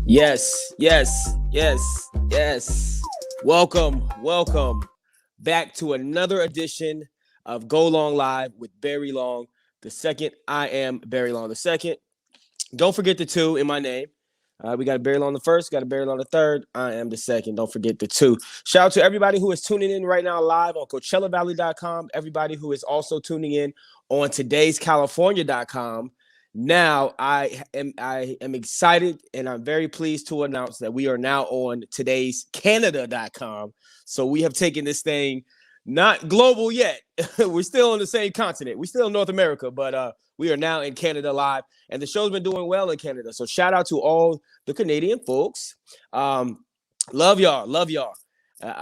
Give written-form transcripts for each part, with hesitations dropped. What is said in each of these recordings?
Yes, yes, yes, yes. Welcome back to another edition of Go Long Live with Barry Long the second. I am Barry Long the second. Don't forget the two in my name. We got a Barry Long the first, got a Barry Long the third. I am the second. Don't forget the two. Shout out to everybody who is tuning in right now live on CoachellaValley.com. Everybody who is also tuning in on today'scalifornia.com. Now I am excited and I'm very pleased to announce that we are now on today'scanada.com. So we have taken this thing not global yet. We're still on the same continent. We're still in North America, but we are now in Canada live, and the show's been doing well in Canada. So shout out to all the Canadian folks. Love y'all.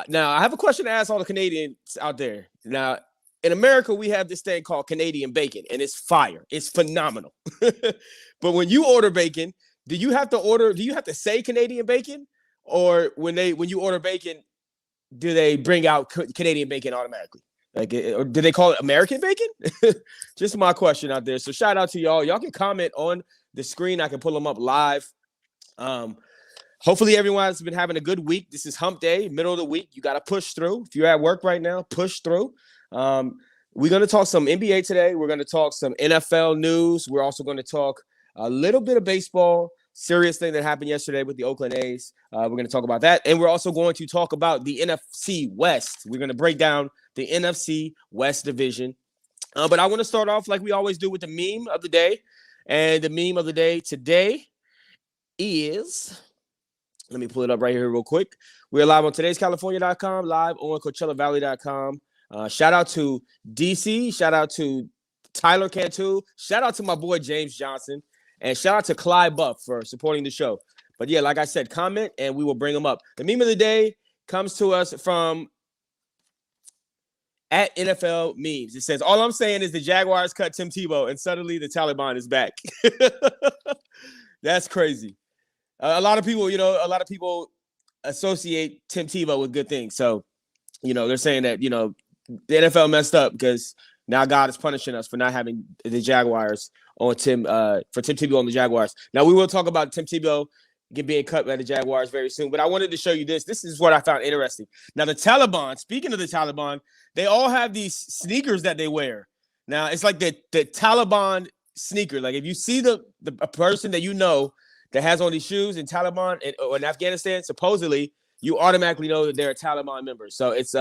Now I have a question to ask all the Canadians out there. Now, in America, we have this thing called Canadian bacon, and it's fire. It's phenomenal. But when you order bacon, do you have to say Canadian bacon? Or when you order bacon, do they bring out Canadian bacon automatically? Or do they call it American bacon? Just my question out there. So shout out to y'all. Y'all can comment on the screen. I can pull them up live. Hopefully everyone's been having a good week. This is hump day, middle of the week. You got to push through. If you're at work right now, push through. We're going to talk some NBA today. We're going to talk some NFL news. We're also going to talk a little bit of baseball, serious thing that happened yesterday with the Oakland A's. We're going to talk about that. And we're also going to talk about the Nfc West. We're going to break down the Nfc West division. But I want to start off like we always do with the meme of the day. And the meme of the day today is, let me pull it up right here real quick. We're live on today'scalifornia.com, live on CoachellaValley.com. Shout out to DC. Shout out to Tyler Cantu. Shout out to my boy James Johnson. And shout out to Clyde Buff for supporting the show. But yeah, like I said, comment and we will bring them up. The meme of the day comes to us from at NFL Memes. It says, all I'm saying is the Jaguars cut Tim Tebow and suddenly the Taliban is back. That's crazy. A lot of people associate Tim Tebow with good things. So, they're saying that, the NFL messed up because now God is punishing us for not having the Jaguars on Tim Tebow on the Jaguars. Now, we will talk about Tim Tebow being cut by the Jaguars very soon, but I wanted to show you this. This is what I found interesting. Now, the Taliban, speaking of the Taliban, they all have these sneakers that they wear. Now, it's like the Taliban sneaker. Like if you see a person that that has on these shoes in Taliban or in Afghanistan, supposedly you automatically know that they're a Taliban member. So it's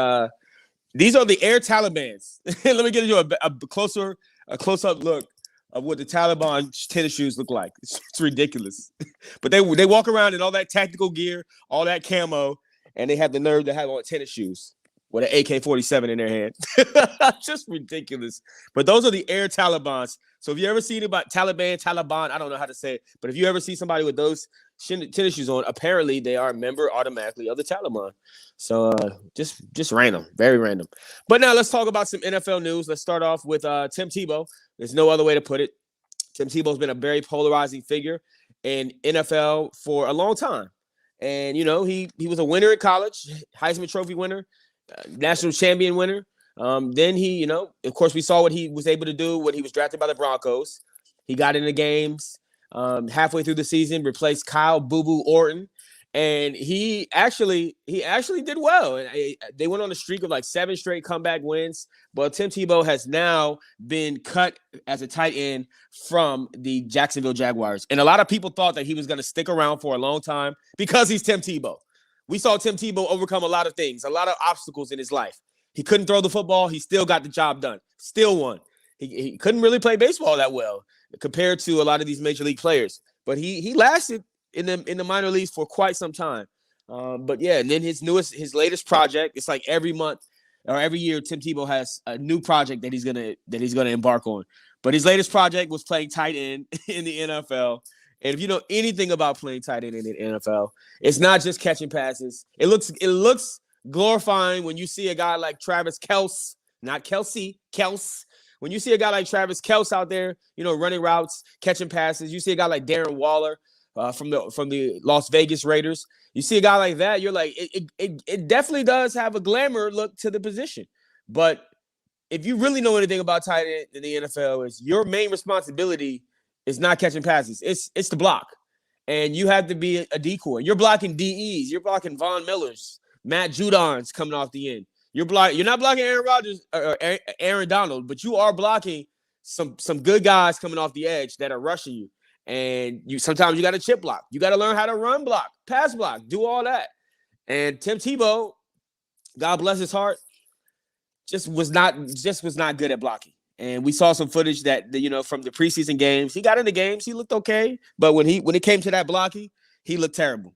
these are the Air Talibans. Let me get you a close-up look of what the Taliban tennis shoes look like. It's ridiculous. But they walk around in all that tactical gear, all that camo, and they have the nerve to have on tennis shoes with an AK-47 in their hand. Just ridiculous. But those are the Air Talibans. So if you ever see about Taliban, I don't know how to say it, but if you ever see somebody with those tennis shoes on, apparently they are a member automatically of the Taliban. So just random, very random. But now let's talk about some NFL news. Let's start off with Tim Tebow. There's no other way to put it. Tim Tebow's been a very polarizing figure in NFL for a long time. And, he was a winner in college, Heisman Trophy winner, national champion winner. Then he, of course, we saw what he was able to do when he was drafted by the Broncos. He got into games halfway through the season, replaced Kyle Boo Boo Orton. And he actually did well. They went on a streak of like 7 straight comeback wins. But Tim Tebow has now been cut as a tight end from the Jacksonville Jaguars. And a lot of people thought that he was going to stick around for a long time because he's Tim Tebow. We saw Tim Tebow overcome a lot of things, a lot of obstacles in his life. He couldn't throw the football. He still got the job done. Still won. He couldn't really play baseball that well compared to a lot of these major league players. But he lasted in the minor leagues for quite some time. But yeah, and then his latest project, it's like every month or every year, Tim Tebow has a new project that he's gonna embark on. But his latest project was playing tight end in the NFL. And if you know anything about playing tight end in the NFL, it's not just catching passes. It looks glorifying when you see a guy like Travis Kelce, not Kelsey, Kelce. When you see a guy like Travis Kelce out there, running routes, catching passes, you see a guy like Darren Waller from the Las Vegas Raiders. You see a guy like that, you're like, it definitely does have a glamour look to the position. But if you really know anything about tight end in the NFL, is your main responsibility is not catching passes. It's the block. and you have to be a decoy. You're blocking DEs. You're blocking Von Millers, Matt Judon's coming off the end. You're not blocking Aaron Rodgers or Aaron Donald, but you are blocking some good guys coming off the edge that are rushing you. And sometimes you got to chip block. You got to learn how to run block, pass block, do all that. And Tim Tebow, God bless his heart, just was not good at blocking. And we saw some footage that from the preseason games. He got in the games, he looked okay, but when it came to that blocking, he looked terrible.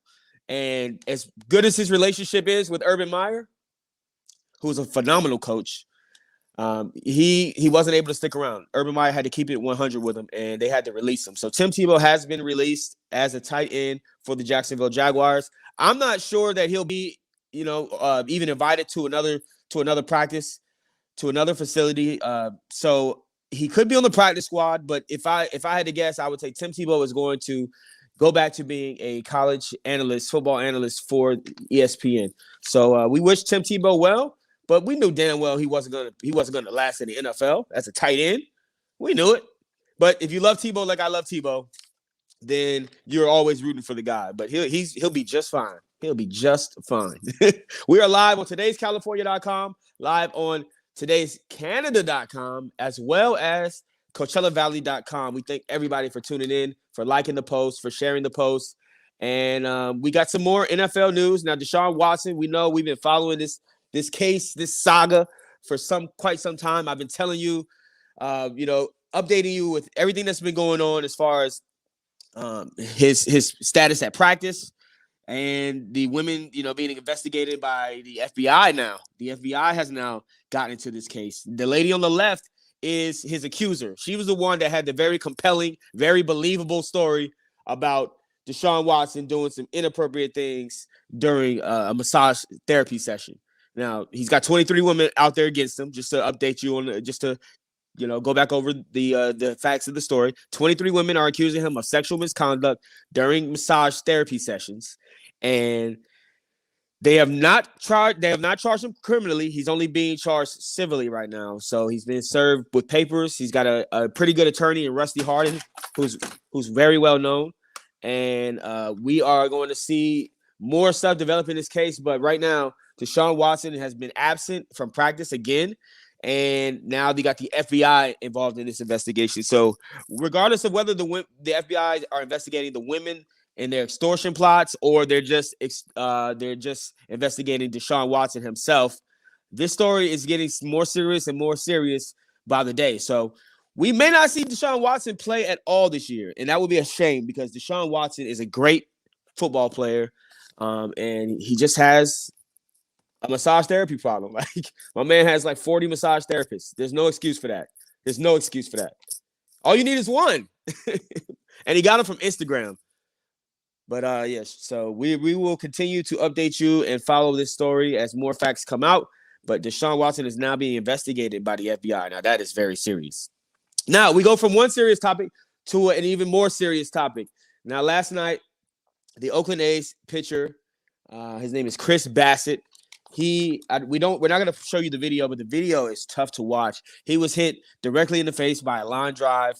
And as good as his relationship is with Urban Meyer, who's a phenomenal coach, he wasn't able to stick around. Urban Meyer had to keep it 100 with him, and they had to release him. So Tim Tebow has been released as a tight end for the Jacksonville Jaguars. I'm not sure that he'll be, even invited to another practice, to another facility. So he could be on the practice squad, but if I had to guess, I would say Tim Tebow is going to go back to being a college analyst, football analyst for ESPN. So we wish Tim Tebow well. But we knew damn well he wasn't gonna last in the NFL as a tight end. We knew it. But if you love Tebow like I love Tebow, then you're always rooting for the guy. But he'll be just fine. He'll be just fine. We are live on today'scalifornia.com, live on today'scanada.com, as well as CoachellaValley.com. We thank everybody for tuning in, for liking the post, for sharing the post. And we got some more NFL news. Now, Deshaun Watson, we know we've been following this case, this saga for quite some time. I've been telling you, updating you with everything that's been going on as far as his status at practice and the women, being investigated by the FBI now. The FBI has now gotten into this case. The lady on the left is his accuser. She was the one that had the very compelling, very believable story about Deshaun Watson doing some inappropriate things during a massage therapy session. Now, he's got 23 women out there against him, just to update you on, just to, go back over the facts of the story. 23 women are accusing him of sexual misconduct during massage therapy sessions. And they have not charged him criminally. He's only being charged civilly right now. So he's been served with papers. He's got a pretty good attorney in Rusty Hardin, who's very well known. And we are going to see more stuff develop in this case. But right now, Deshaun Watson has been absent from practice again, and now they got the FBI involved in this investigation. So regardless of whether the FBI are investigating the women and their extortion plots, or they're just investigating Deshaun Watson himself, this story is getting more serious and more serious by the day. So we may not see Deshaun Watson play at all this year, and that would be a shame because Deshaun Watson is a great football player, and he just has a massage therapy problem. Like, my man has like 40 massage therapists. There's no excuse for that. All you need is one. And he got him from Instagram. But yes, so we will continue to update you and follow this story as more facts come out. But Deshaun Watson is now being investigated by the FBI. Now, that is very serious. Now, we go from one serious topic to an even more serious topic. Now, last night, the Oakland A's pitcher, his name is Chris Bassett. We're not going to show you the video, but the video is tough to watch. He was hit directly in the face by a line drive,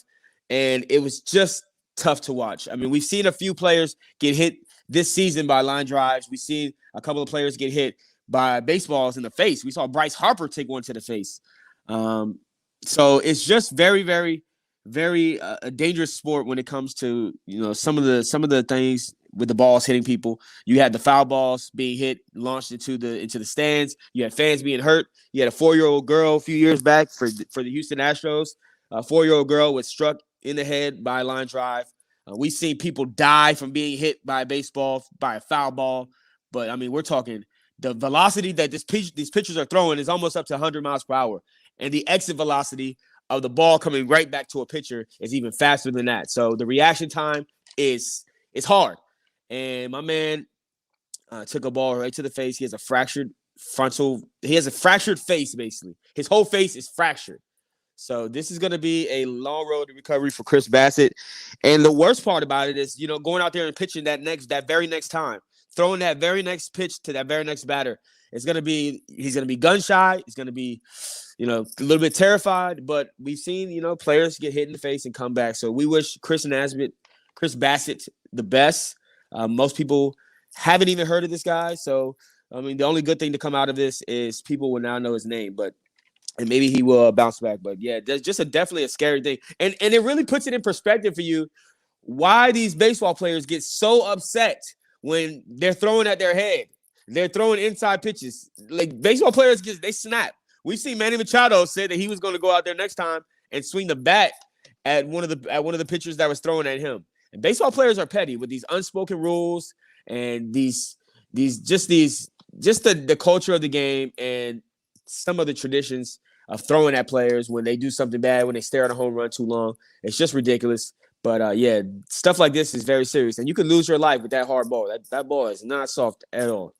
and it was just tough to watch. I mean, we've seen a few players get hit this season by line drives. We've seen a couple of players get hit by baseballs in the face. We saw Bryce Harper take one to the face. So it's just very, very, very a dangerous sport when it comes to, some of the things with the balls hitting people. You had the foul balls being hit, launched into the stands. You had fans being hurt. You had a 4-year-old girl a few years back for the Houston Astros. A 4-year-old girl was struck in the head by a line drive. We've seen people die from being hit by a baseball, by a foul ball. But, I mean, we're talking the velocity that these pitchers are throwing is almost up to 100 miles per hour. And the exit velocity of the ball coming right back to a pitcher is even faster than that. So the reaction time is hard. And my man took a ball right to the face. He has a fractured face, basically. His whole face is fractured. So this is going to be a long road to recovery for Chris Bassett. And the worst part about it is, going out there and pitching that very next time, throwing that very next pitch to that very next batter. He's going to be gun shy. He's going to be, a little bit terrified. But we've seen, players get hit in the face and come back. So we wish Chris Bassett the best. Most people haven't even heard of this guy. So, I mean, the only good thing to come out of this is people will now know his name, and maybe he will bounce back. But yeah, there's just definitely a scary thing. And it really puts it in perspective for you why these baseball players get so upset when they're throwing at their head. They're throwing inside pitches. Like baseball players, they snap. We've seen Manny Machado say that he was going to go out there next time and swing the bat at one of the pitchers that was throwing at him. And baseball players are petty with these unspoken rules and the culture of the game and some of the traditions of throwing at players when they do something bad, when they stare at a home run too long. It's just ridiculous. But yeah, stuff like this is very serious, and you could lose your life with that hard ball. That ball is not soft at all.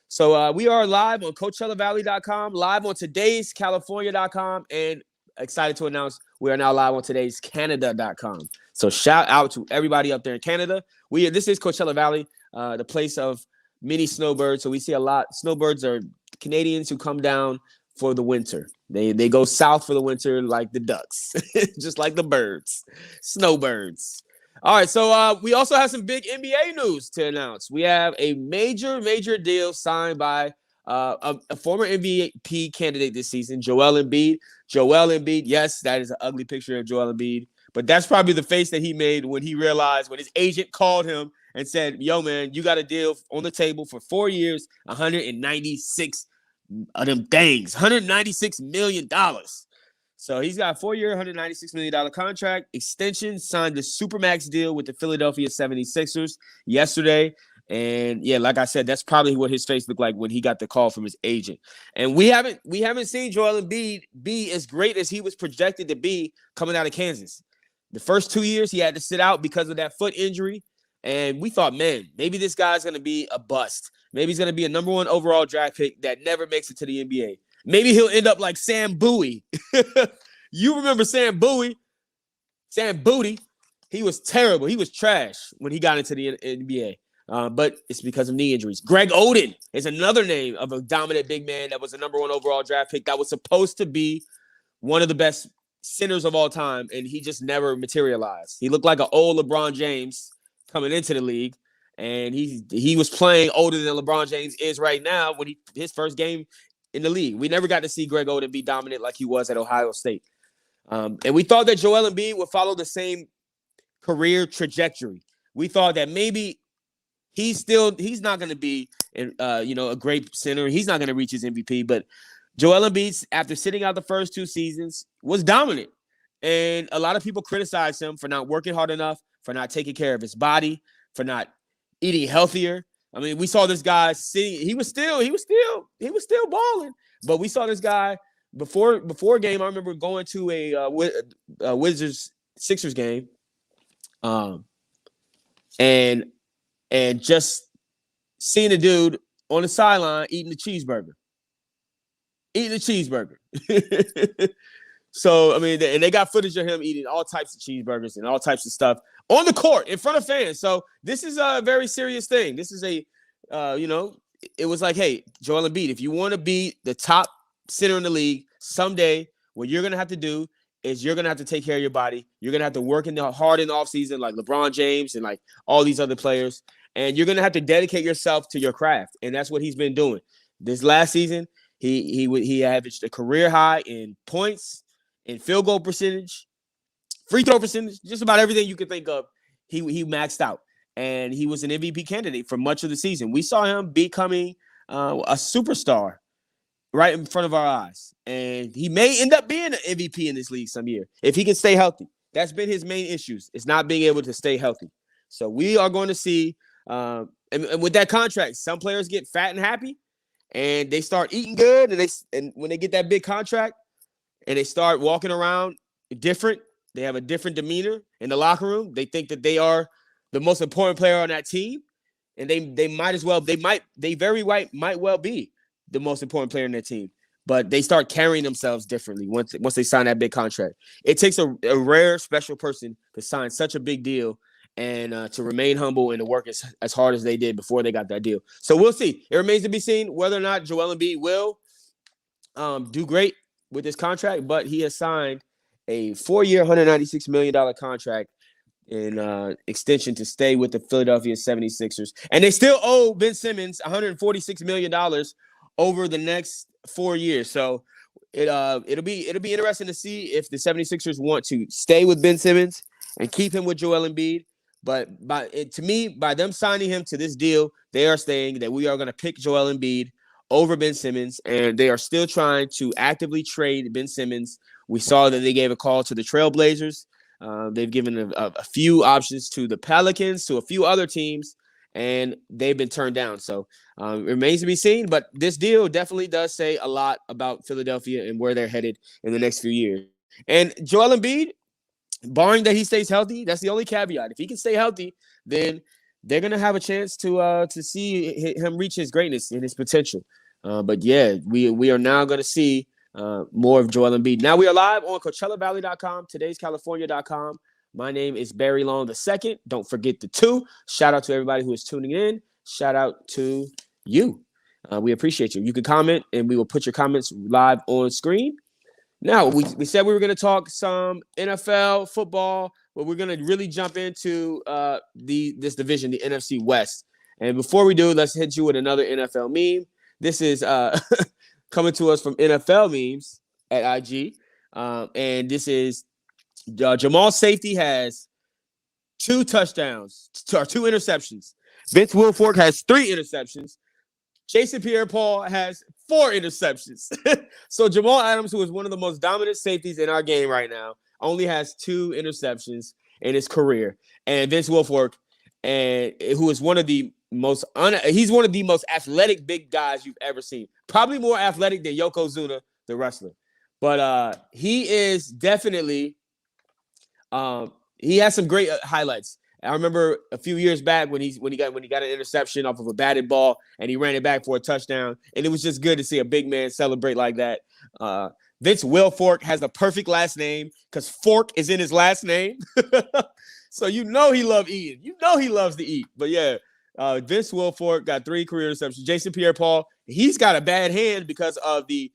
So we are live on CoachellaValley.com, live on today'scalifornia.com, and excited to announce we are now live on today'scanada.com. So shout out to everybody up there in Canada. This is Coachella Valley, the place of many snowbirds. So we see a lot. Snowbirds are Canadians who come down for the winter. They go south for the winter like the ducks, just like the birds, snowbirds. All right, so we also have some big NBA news to announce. We have a major deal signed by a former MVP candidate this season, Joel Embiid. Joel Embiid, yes, that is an ugly picture of Joel Embiid, but that's probably the face that he made when he realized, when his agent called him and said, yo, man, you got a deal on the table for 4 years, 196 of them things, $196 million. So he's got a 4-year, $196 million contract extension, signed the Supermax deal with the Philadelphia 76ers yesterday. And yeah, like I said, that's probably what his face looked like when he got the call from his agent. And we haven't seen Joel Embiid be as great as he was projected to be coming out of Kansas. The first 2 years he had to sit out because of that foot injury. And we thought, man, maybe this guy's going to be a bust. Maybe he's going to be a number 1 overall draft pick that never makes it to the NBA. Maybe he'll end up like Sam Bowie. You remember Sam Bowie? Sam Booty. He was terrible. He was trash when he got into the NBA. But it's because of knee injuries. Greg Oden is another name of a dominant big man that was a number 1 overall draft pick that was supposed to be one of the best centers of all time, and he just never materialized. He looked like an old LeBron James coming into the league, and he was playing older than LeBron James is right now when his first game in the league. We never got to see Greg Oden be dominant like he was at Ohio State. And we thought that Joel Embiid would follow the same career trajectory. We thought that maybe he's not going to be a great center. He's not going to reach his MVP, but Joel Embiid, after sitting out the first 2 seasons, was dominant. And a lot of people criticized him for not working hard enough, for not taking care of his body, for not eating healthier. I mean, we saw this guy sitting. He was still balling. But we saw this guy before a game. I remember going to a Wizards Sixers game, and just seeing a dude on the sideline eating a cheeseburger. So, I mean, and they got footage of him eating all types of cheeseburgers and all types of stuff on the court in front of fans. So this is a very serious thing. This is it was like, hey, Joel Embiid, if you want to be the top center in the league someday, what you're going to have to do is you're going to have to take care of your body. You're going to have to work hard in the offseason like LeBron James and like all these other players. And you're going to have to dedicate yourself to your craft. And that's what he's been doing. This last season, he averaged a career high in points, in field goal percentage, free throw percentage, just about everything you could think of. He maxed out, and he was an MVP candidate for much of the season. We saw him becoming a superstar right in front of our eyes, and he may end up being an MVP in this league some year if he can stay healthy. That's been his main issues. It's not being able to stay healthy. So we are going to see, and with that contract, some players get fat and happy, and they start eating good, and when they get that big contract, and they start walking around different. They have a different demeanor in the locker room. They think that they are the most important player on that team, and they very might well be the most important player in their team. But they start carrying themselves differently once they sign that big contract. It takes a rare, special person to sign such a big deal and to remain humble and to work as hard as they did before they got that deal. So we'll see. It remains to be seen whether or not Joel Embiid will do great with this contract, but he has signed a 4-year, $196 million contract extension to stay with the Philadelphia 76ers. And they still owe Ben Simmons $146 million over the next 4 years. So it'll be interesting to see if the 76ers want to stay with Ben Simmons and keep him with Joel Embiid. But to me, by them signing him to this deal, they are saying that we are going to pick Joel Embiid over Ben Simmons, and they are still trying to actively trade Ben Simmons. We saw that they gave a call to the Trailblazers. They've given a few options to the Pelicans, to a few other teams, and they've been turned down. So it remains to be seen. But this deal definitely does say a lot about Philadelphia and where they're headed in the next few years. And Joel Embiid, barring that he stays healthy, that's the only caveat. If he can stay healthy, then they're going to have a chance to see him reach his greatness and his potential. But yeah, we are now going to see more of Joel Embiid. Now we are live on CoachellaValley.com, todayscalifornia.com. My name is Barry Long II. Don't forget the 2. Shout out to everybody who is tuning in. Shout out to you. We appreciate you. You can comment, and we will put your comments live on screen. Now, we said we were going to talk some NFL football, but we're going to really jump into this division, the NFC West. And before we do, let's hit you with another NFL meme. This is coming to us from NFL Memes at IG. And this is Jamal Safety has 2 touchdowns, or 2 interceptions. Vince Wilfork has 3 interceptions. Jason Pierre-Paul has 4 interceptions. So Jamal Adams, who is one of the most dominant safeties in our game right now, only has 2 interceptions in his career. And Vince Wilfork, who is one of the most he's one of the most athletic big guys you've ever seen. Probably more athletic than Yokozuna, the wrestler. But he is definitely he has some great highlights. I remember a few years back when he got an interception off of a batted ball and he ran it back for a touchdown, and it was just good to see a big man celebrate like that. Vince Wilfork has the perfect last name because fork is in his last name, so you know he loves eating. You know he loves to eat. But yeah, Vince Wilfork got 3 career interceptions. Jason Pierre-Paul, he's got a bad hand because of the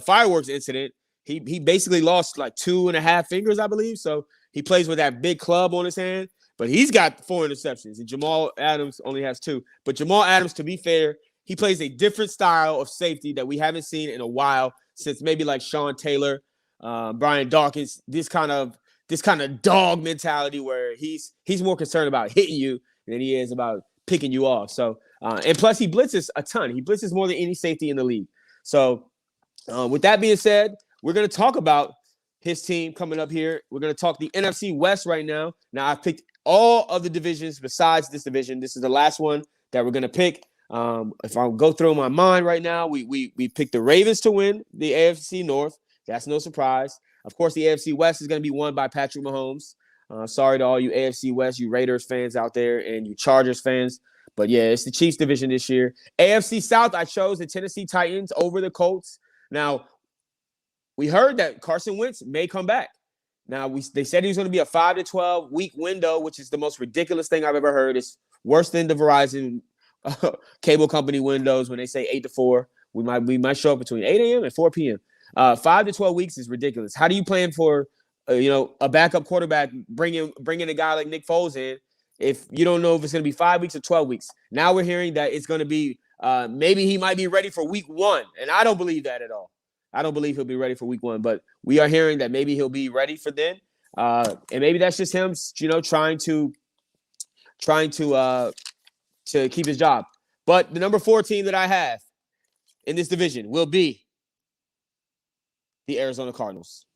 fireworks incident. He basically lost like 2.5 fingers, I believe. So he plays with that big club on his hand. But he's got 4 interceptions, and Jamal Adams only has 2. But Jamal Adams, to be fair, he plays a different style of safety that we haven't seen in a while, since maybe like Sean Taylor, Brian Dawkins, this kind of dog mentality where he's more concerned about hitting you than he is about picking you off. So and plus he blitzes a ton. He blitzes more than any safety in the league. So with that being said, we're going to talk about his team coming up here. We're going to talk the NFC West right now. Now I've picked all of the divisions besides this division. This is the last one that we're going to pick. If I go through my mind right now, we picked the Ravens to win the AFC North. That's no surprise. Of course, the AFC West is going to be won by Patrick Mahomes. Sorry to all you AFC West, you Raiders fans out there, and you Chargers fans. But yeah, it's the Chiefs division this year. AFC South, I chose the Tennessee Titans over the Colts. Now, we heard that Carson Wentz may come back. Now, they said he was going to be a 5 to 12 week window, which is the most ridiculous thing I've ever heard. It's worse than the Verizon cable company windows when they say 8 to 4. We might show up between 8 a.m. and 4 p.m. 5 to 12 weeks is ridiculous. How do you plan for a backup quarterback, bringing a guy like Nick Foles in if you don't know if it's going to be 5 weeks or 12 weeks? Now we're hearing that it's going to be maybe he might be ready for week 1, and I don't believe that at all. I don't believe he'll be ready for week 1, but we are hearing that maybe he'll be ready for then. And maybe that's just him, trying to keep his job. But the number 4 team that I have in this division will be the Arizona Cardinals.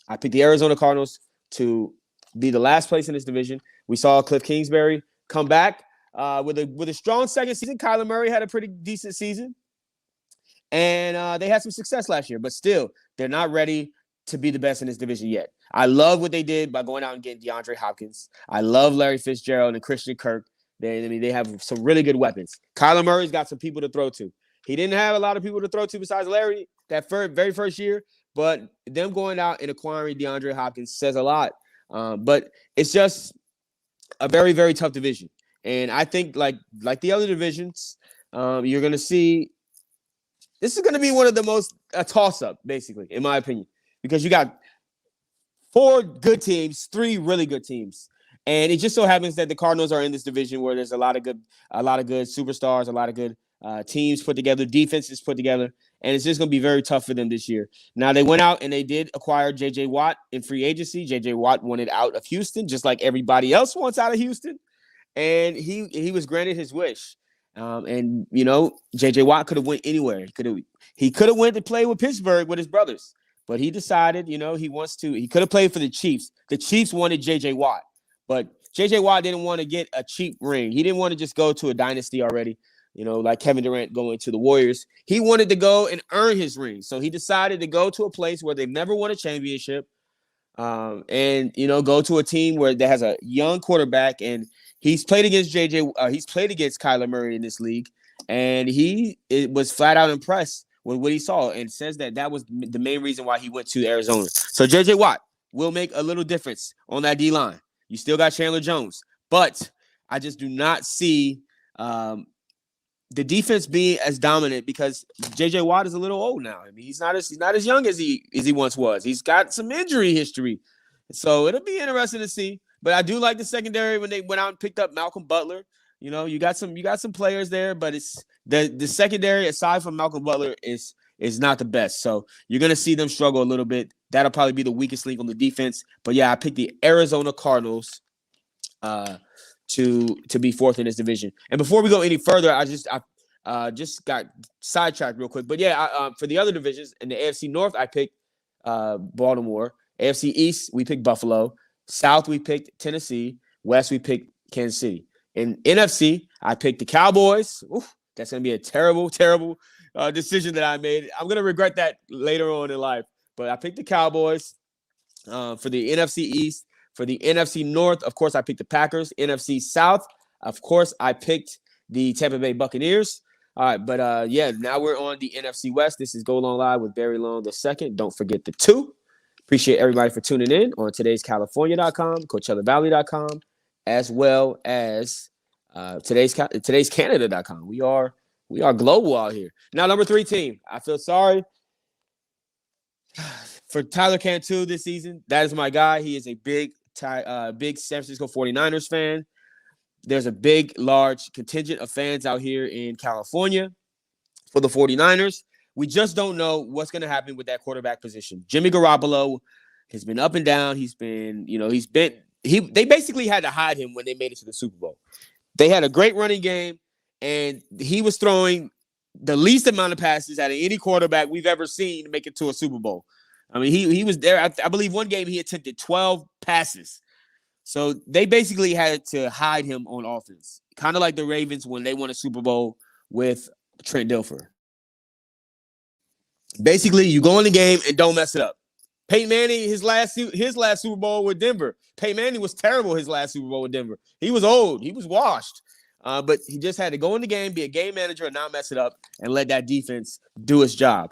I picked the Arizona Cardinals to be the last place in this division. We saw Cliff Kingsbury come back with a strong second season. Kyler Murray had a pretty decent season. And they had some success last year, but still, they're not ready to be the best in this division yet. I love what they did by going out and getting DeAndre Hopkins. I love Larry Fitzgerald and Christian Kirk. They have some really good weapons. Kyler Murray's got some people to throw to. He didn't have a lot of people to throw to besides Larry that very first year, but them going out and acquiring DeAndre Hopkins says a lot. But it's just a very, very tough division. And I think like the other divisions, you're going to see this is going to be one of the most a toss-up, basically, in my opinion, because you got 4 good teams, 3 really good teams. And it just so happens that the Cardinals are in this division where there's a lot of good superstars, a lot of good teams put together, defenses put together, and it's just going to be very tough for them this year. Now they went out and they did acquire J.J. Watt in free agency. J.J. Watt wanted out of Houston, just like everybody else wants out of Houston, and he was granted his wish. And J.J. Watt could have went anywhere. He could have went to play with Pittsburgh with his brothers, but he decided, he wants to. He could have played for the Chiefs. The Chiefs wanted J.J. Watt, but J.J. Watt didn't want to get a cheap ring. He didn't want to just go to a dynasty already, like Kevin Durant going to the Warriors. He wanted to go and earn his ring. So he decided to go to a place where they've never won a championship, and go to a team where that has a young quarterback. And he's played against he's played against Kyler Murray in this league, and he was flat out impressed with what he saw, and says that was the main reason why he went to Arizona. So J.J. Watt will make a little difference on that D-line. You still got Chandler Jones, but I just do not see the defense being as dominant because J.J. Watt is a little old now. I mean, he's not as young as he once was. He's got some injury history, so it'll be interesting to see. But I do like the secondary when they went out and picked up Malcolm Butler. You got some players there, but it's the secondary aside from Malcolm Butler is not the best. So you're gonna see them struggle a little bit. That'll probably be the weakest link on the defense. But yeah, I picked the Arizona Cardinals to be fourth in this division. And before we go any further, I just got sidetracked real quick. But yeah, for the other divisions in the AFC North, I picked Baltimore. AFC East, we picked Buffalo. South, we picked Tennessee. West, we picked Kansas City. In NFC, I picked the Cowboys. Oof, that's going to be a terrible, terrible decision that I made. I'm going to regret that later on in life. But I picked the Cowboys for the NFC East. For the NFC North, of course, I picked the Packers. NFC South, of course, I picked the Tampa Bay Buccaneers. All right, but now we're on the NFC West. This is Go Long Live with Barry Long II. Don't forget the 2. Appreciate everybody for tuning in on today'scalifornia.com, CoachellaValley.com, as well as today'scanada.com. We are global out here. Now, number 3 team. I feel sorry for Tyler Cantu this season. That is my guy. He is a big San Francisco 49ers fan. There's a big, large contingent of fans out here in California for the 49ers. We just don't know what's going to happen with that quarterback position. Jimmy Garoppolo has been up and down. They basically had to hide him when they made it to the Super Bowl. They had a great running game, and he was throwing the least amount of passes out of any quarterback we've ever seen to make it to a Super Bowl. I mean, he was there. I believe one game he attempted 12 passes. So they basically had to hide him on offense, kind of like the Ravens when they won a Super Bowl with Trent Dilfer. Basically, you go in the game and don't mess it up. Peyton Manning, his last Super Bowl with Denver. Peyton Manning was terrible his last Super Bowl with Denver. He was old. He was washed. But he just had to go in the game, be a game manager, and not mess it up, and let that defense do its job.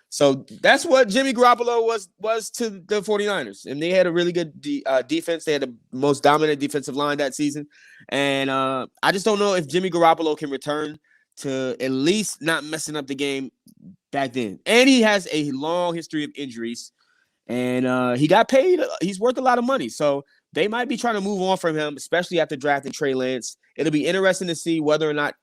So that's what Jimmy Garoppolo was to the 49ers. And they had a really good defense. They had the most dominant defensive line that season. And I just don't know if Jimmy Garoppolo can return to at least not messing up the game back then. And he has a long history of injuries. And he got paid. He's worth a lot of money. So they might be trying to move on from him, especially after drafting Trey Lance. It'll be interesting to see whether or not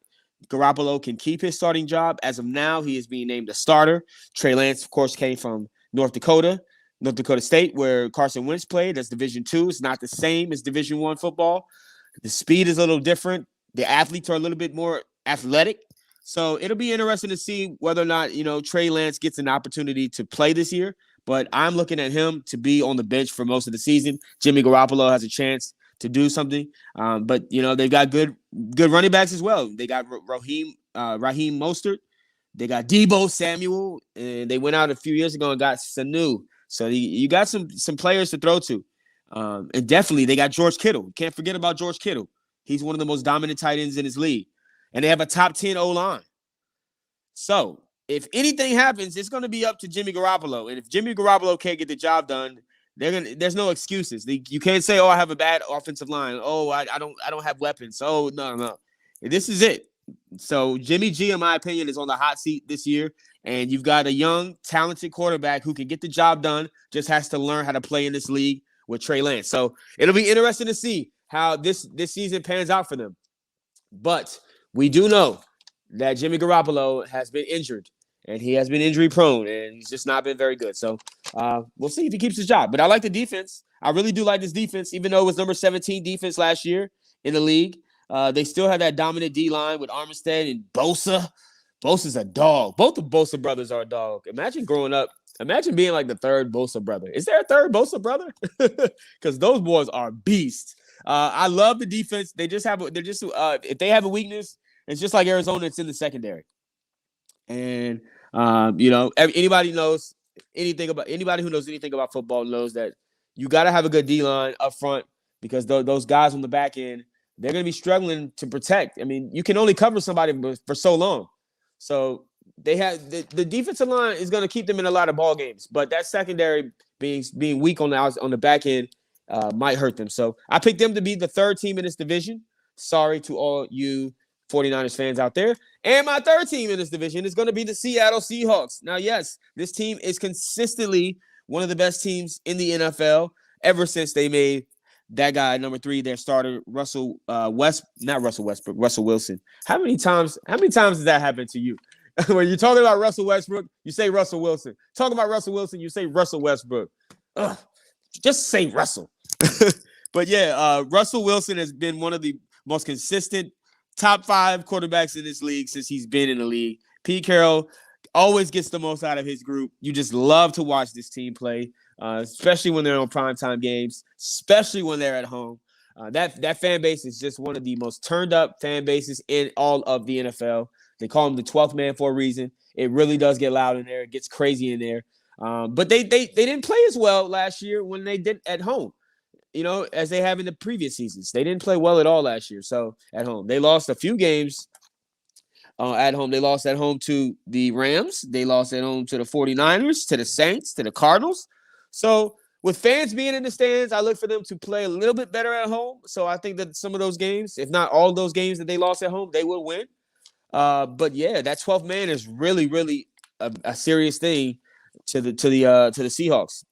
Garoppolo can keep his starting job. As of now, he is being named a starter. Trey Lance, of course, came from North Dakota State, where Carson Wentz played. That's Division II. It's not the same as Division I football. The speed is a little different. The athletes are a little bit more athletic. So it'll be interesting to see whether or not, Trey Lance gets an opportunity to play this year. But I'm looking at him to be on the bench for most of the season. Jimmy Garoppolo has a chance to do something. But they've got good running backs as well. They got Raheem Mostert. They got Tebow Samuel, and they went out a few years ago and got Sanu. So you got some players to throw to. And definitely they got George Kittle. Can't forget about George Kittle. He's one of the most dominant tight ends in his league. And they have a top 10 O-line. So if anything happens, it's going to be up to Jimmy Garoppolo. And if Jimmy Garoppolo can't get the job done, there's no excuses. You can't say, "Oh, I have a bad offensive line. Oh, I don't have weapons." Oh, no. This is it. So Jimmy G, in my opinion, is on the hot seat this year. And you've got a young, talented quarterback who can get the job done, just has to learn how to play in this league with Trey Lance. So it'll be interesting to see how this season pans out for them. But we do know that Jimmy Garoppolo has been injured, and he has been injury prone, and he's just not been very good. So we'll see if he keeps his job. But I like the defense. I really do like this defense, even though it was number 17 defense last year in the league. They still have that dominant D-line with Armstead and Bosa. Bosa's a dog. Both the Bosa brothers are a dog. Imagine growing up. Imagine being like the third Bosa brother. Is there a third Bosa brother? Because those boys are beasts. I love the defense. They're just if they have a weakness, it's just like Arizona. It's in the secondary. And anybody who knows anything about football knows that you got to have a good D-line up front because those guys on the back end, they're going to be struggling to protect. I mean, you can only cover somebody for so long. So they have the defensive line is going to keep them in a lot of ball games, but that secondary being weak on the back end might hurt them. So I picked them to be the third team in this division. Sorry to all you 49ers fans out there. And my third team in this division is going to be the Seattle Seahawks. Now, yes, this team is consistently one of the best teams in the NFL ever since they made that guy, number 3, their starter, Russell Wilson. How many times does that happen to you? When you're talking about Russell Westbrook, you say Russell Wilson. Talking about Russell Wilson, you say Russell Westbrook. Ugh, just say Russell. But yeah, Russell Wilson has been one of the most consistent top 5 quarterbacks in this league since he's been in the league. Pete Carroll always gets the most out of his group. You just love to watch this team play, especially when they're on primetime games, especially when they're at home. That fan base is just one of the most turned up fan bases in all of the NFL. They call him the 12th man for a reason. It really does get loud in there. It gets crazy in there. But they didn't play as well last year when they did at home, as they have in the previous seasons. They didn't play well at all last year. So at home, they lost a few games at home. They lost at home to the Rams. They lost at home to the 49ers, to the Saints, to the Cardinals. So with fans being in the stands, I look for them to play a little bit better at home. So I think that some of those games, if not all those games that they lost at home, they will win. But yeah, that 12th man is really, really a serious thing to the Seahawks.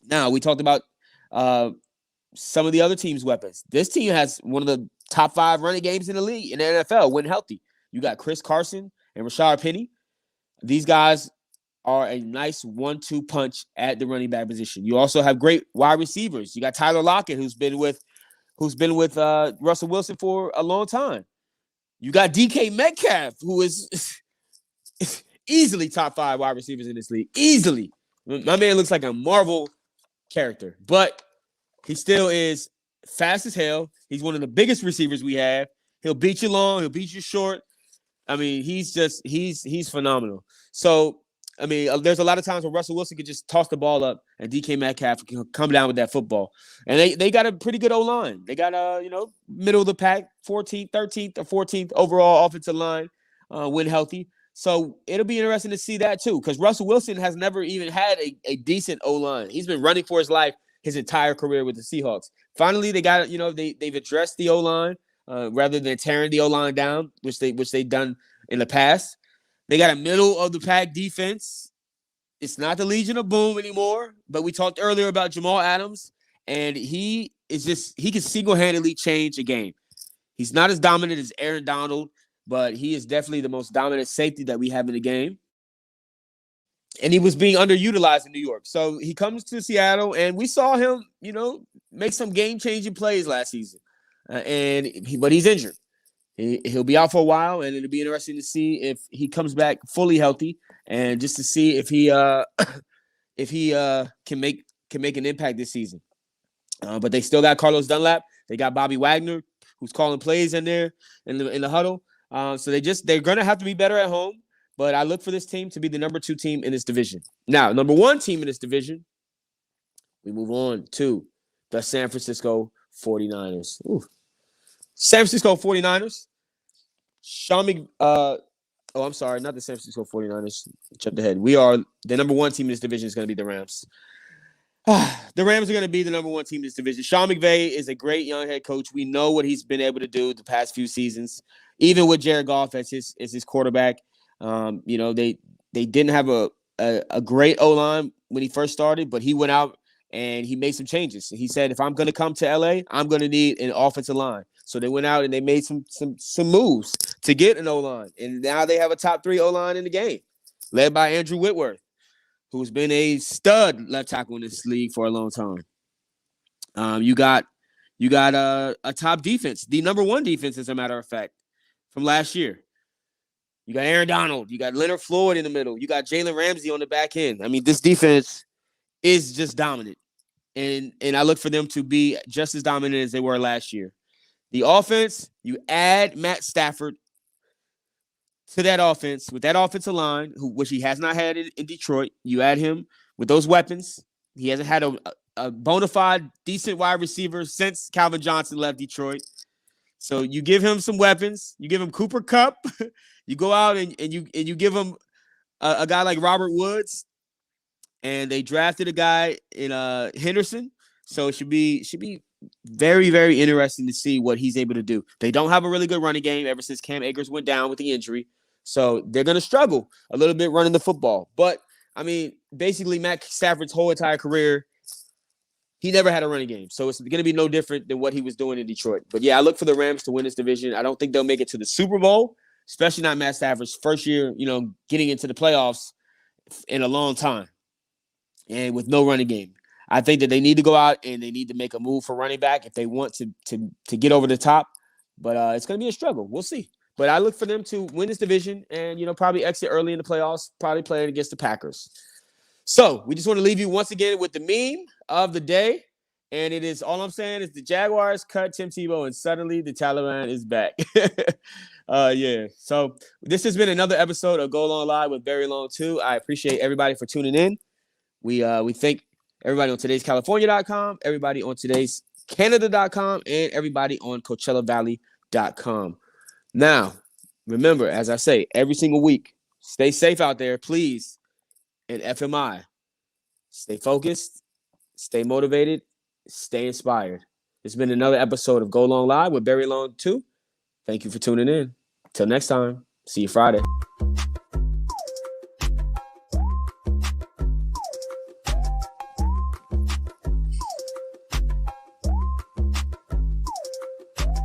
Now we talked about some of the other teams' weapons. This team has one of the top 5 running games in the league in the NFL when healthy. You got Chris Carson and Rashard Penny. These guys are a nice 1-2 punch at the running back position. You also have great wide receivers. You got Tyler Lockett, who's been with Russell Wilson for a long time. You got DK Metcalf, who is easily top 5 wide receivers in this league. Easily. My man looks like a Marvel character, but he still is fast as hell. He's one of the biggest receivers we have. He'll beat you long. He'll beat you short. I mean, he's phenomenal. So, I mean, there's a lot of times where Russell Wilson could just toss the ball up and DK Metcalf can come down with that football. And they got a pretty good O-line. They got middle of the pack, 14th, 13th, or 14th overall offensive line when healthy. So it'll be interesting to see that too, because Russell Wilson has never even had a decent O-line. He's been running for his life his entire career with the Seahawks. Finally, they got they've addressed the O-line rather than tearing the O-line down, which they've done in the past. They got a middle of the pack defense. It's not the Legion of Boom anymore, but we talked earlier about Jamal Adams, and he can single-handedly change a game. He's not as dominant as Aaron Donald, but he is definitely the most dominant safety that we have in the game. And he was being underutilized in New York. So he comes to Seattle, and we saw him, make some game-changing plays last season. But he's injured. He'll be out for a while, and it'll be interesting to see if he comes back fully healthy, and just to see if he can make an impact this season. But they still got Carlos Dunlap. They got Bobby Wagner, who's calling plays in there in the huddle. So they're gonna have to be better at home. But I look for this team to be the number 2 team in this division. Now, number 1 team in this division, we move on to the San Francisco 49ers. Ooh. San Francisco 49ers. I'm sorry, not the San Francisco 49ers. Jumped ahead. We are the number 1 team in this division is going to be the Rams. The Rams are going to be the number 1 team in this division. Sean McVay is a great young head coach. We know what he's been able to do the past few seasons, even with Jared Goff as his quarterback. They didn't have a great O-line when he first started, but he went out and he made some changes. He said, if I'm going to come to LA, I'm going to need an offensive line. So they went out and they made some moves to get an O-line. And now they have a top 3 O-line in the game, led by Andrew Whitworth, who's been a stud left tackle in this league for a long time. You got a top defense, the number 1 defense, as a matter of fact, from last year. You got Aaron Donald. You got Leonard Floyd in the middle. You got Jalen Ramsey on the back end. I mean, this defense is just dominant. And I look for them to be just as dominant as they were last year. The offense, you add Matt Stafford to that offense with that offensive line, which he has not had in Detroit. You add him with those weapons. He hasn't had a bona fide decent wide receiver since Calvin Johnson left Detroit. So you give him some weapons. You give him Cooper Kupp. You go out and you give him a guy like Robert Woods, and they drafted a guy in Henderson. So it should be very, very interesting to see what he's able to do. They don't have a really good running game ever since Cam Akers went down with the injury. So they're going to struggle a little bit running the football. But, I mean, basically Matt Stafford's whole entire career, he never had a running game. So it's going to be no different than what he was doing in Detroit. But, yeah, I look for the Rams to win this division. I don't think they'll make it to the Super Bowl, especially not Matt Stafford's first year, getting into the playoffs in a long time and with no running game. I think that they need to go out and they need to make a move for running back if they want to get over the top. But it's going to be a struggle. We'll see. But I look for them to win this division and, probably exit early in the playoffs, probably playing against the Packers. So we just want to leave you once again with the meme of the day. And it is, all I'm saying is the Jaguars cut Tim Tebow and suddenly the Taliban is back. Yeah. So this has been another episode of Go Long Live with Very Long 2. I appreciate everybody for tuning in. We thank everybody on today's California.com, everybody on today's Canada.com, and everybody on CoachellaValley.com. Now, remember, as I say every single week, stay safe out there, please. And FMI, stay focused, stay motivated, stay inspired. It's been another episode of Go Long Live with Very Long 2. Thank you for tuning in. Till next time, see you Friday.